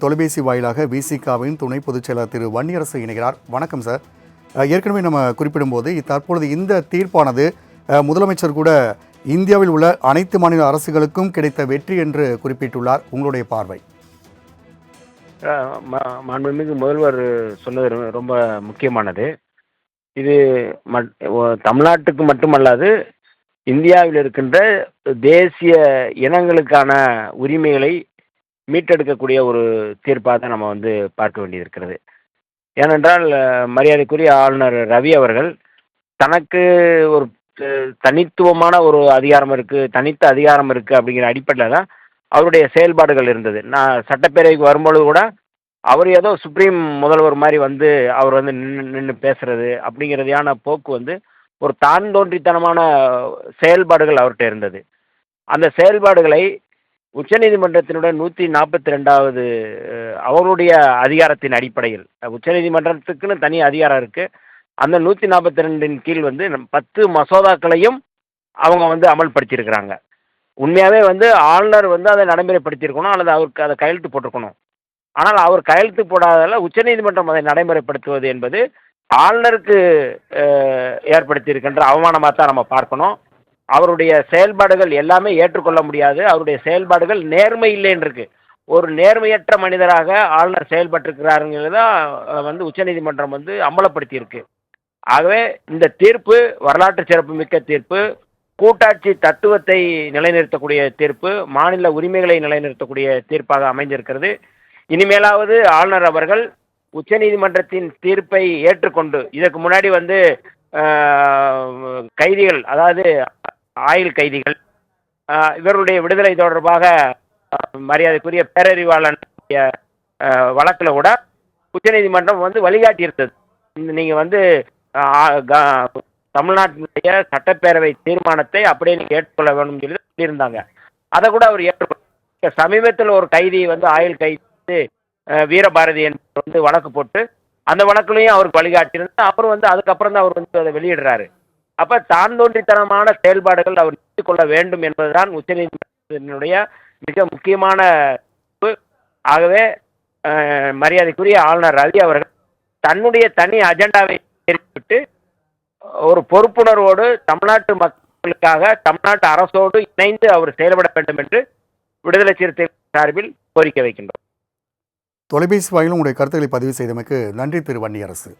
தொலைபேசி வாயிலாக விசிகாவின் துணை பொதுச் செயலர் திரு வன்னியரசு இணைகிறார். வணக்கம் சார். ஏற்கனவே நம்ம குறிப்பிடும்போது தற்பொழுது இந்த தீர்ப்பானது முதலமைச்சர் கூட இந்தியாவில் உள்ள அனைத்து மாநில அரசுகளுக்கும் கிடைத்த வெற்றி என்று குறிப்பிட்டுள்ளார். உங்களுடைய பார்வை? மாண்புமிகு முதல்வர் சொன்னது ரொம்ப முக்கியமானது. இது தமிழ்நாட்டுக்கு மட்டுமல்லாது இந்தியாவில் இருக்கின்ற தேசிய இனங்களுக்கான உரிமைகளை மீட்டெடுக்கக்கூடிய ஒரு தீர்ப்பாக தான் நம்ம பார்க்க வேண்டியிருக்கிறது. ஏனென்றால் மரியாதைக்குரிய ஆளுநர் ரவி அவர்கள் தனக்கு ஒரு தனித்துவமான ஒரு அதிகாரம் இருக்குது, தனித்த அதிகாரம் இருக்குது அப்படிங்கிற அடிப்படையில் தான் அவருடைய செயல்பாடுகள் இருந்தது. நான் சட்டப்பேரவைக்கு வரும்பொழுது கூட அவர் ஏதோ சுப்ரீம் முதல்வர் மாதிரி அவர் நின்று பேசுறது அப்படிங்கிறதையான போக்கு ஒரு தான் தோன்றித்தனமான செயல்பாடுகள் அவர்கிட்ட இருந்தது. அந்த செயல்பாடுகளை உச்சநீதிமன்றத்தினுடைய 142வது அவருடைய அதிகாரத்தின் அடிப்படையில், உச்சநீதிமன்றத்துக்குன்னு தனி அதிகாரம் இருக்குது, அந்த 142ன் கீழ் 10 மசோதாக்களையும் அவங்க அமல்படுத்தியிருக்கிறாங்க. உண்மையாகவே ஆளுநர் அதை நடைமுறைப்படுத்தியிருக்கணும் அல்லது அவருக்கு அதை கையெழுத்து போட்டிருக்கணும். ஆனால் அவர் கையெழுத்து போடாததால் உச்சநீதிமன்றம் அதை நடைமுறைப்படுத்துவது என்பது ஆளுநருக்கு ஏற்படுத்தியிருக்கின்ற அவமானமாக தான் நம்ம பார்க்கணும். அவருடைய செயல்பாடுகள் எல்லாமே ஏற்றுக்கொள்ள முடியாது. அவருடைய செயல்பாடுகள் நேர்மை இல்லைன்னு இருக்கு. ஒரு நேர்மையற்ற மனிதராக ஆளுநர் செயல்பட்டிருக்கிறாருங்கிறது தான் உச்சநீதிமன்றம் அம்பலப்படுத்தியிருக்கு. ஆகவே இந்த தீர்ப்பு வரலாற்று சிறப்புமிக்க தீர்ப்பு, கூட்டாட்சி தத்துவத்தை நிலைநிறுத்தக்கூடிய தீர்ப்பு, மாநில உரிமைகளை நிலைநிறுத்தக்கூடிய தீர்ப்பாக அமைந்திருக்கிறது. இனிமேலாவது ஆளுநர் அவர்கள் உச்சநீதிமன்றத்தின் தீர்ப்பை ஏற்றுக்கொண்டு, இதற்கு முன்னாடி கைதிகள், அதாவது ஆயுள் கைதிகள், இவர்களுடைய விடுதலை தொடர்பாக மரியாதைக்குரிய பேரறிவாளன் வழக்கில் கூட உச்சநீதிமன்றம் வழிகாட்டி இருந்தது. நீங்கள் தமிழ்நாட்டினுடைய சட்டப்பேரவை தீர்மானத்தை அப்படியே நீங்கள் ஏற்றுக்கொள்ள வேண்டும் சொல்லி சொல்லியிருந்தாங்க. அதை கூட அவர் ஏற்றுக்கொள்ள, சமீபத்தில் ஒரு கைதி ஆயுள் கைதி வீரபாரதி என்பவர் வழக்கு போட்டு அந்த வழக்குலையும் அவருக்கு வழிகாட்டியிருந்தால் அவர் அதுக்கப்புறம் தான் அவர் அதை வெளியிடுறாரு. அப்போ தான் தோன்றித்தனமான செயல்பாடுகள் அவர் நிறுத்திக்கொள்ள வேண்டும் என்பதுதான் உச்சநீதிமன்றத்தினுடைய மிக முக்கியமான. ஆகவே மரியாதைக்குரிய ஆளுநர் ரவி அவர்கள் தன்னுடைய தனி அஜெண்டாவை தெரிவித்து ஒரு பொறுப்புணர்வோடு தமிழ்நாட்டு மக்களுக்காக தமிழ்நாட்டு அரசோடு இணைந்து அவர் செயல்பட வேண்டும் என்று விடுதலை சிறுத்தைகள் சார்பில் கோரிக்கை வைக்கின்றோம். தொலைபேசி வாயிலும் உங்களுடைய கருத்துக்களை பதிவு செய்தமைக்கு நன்றி திரு வன்னியரசு.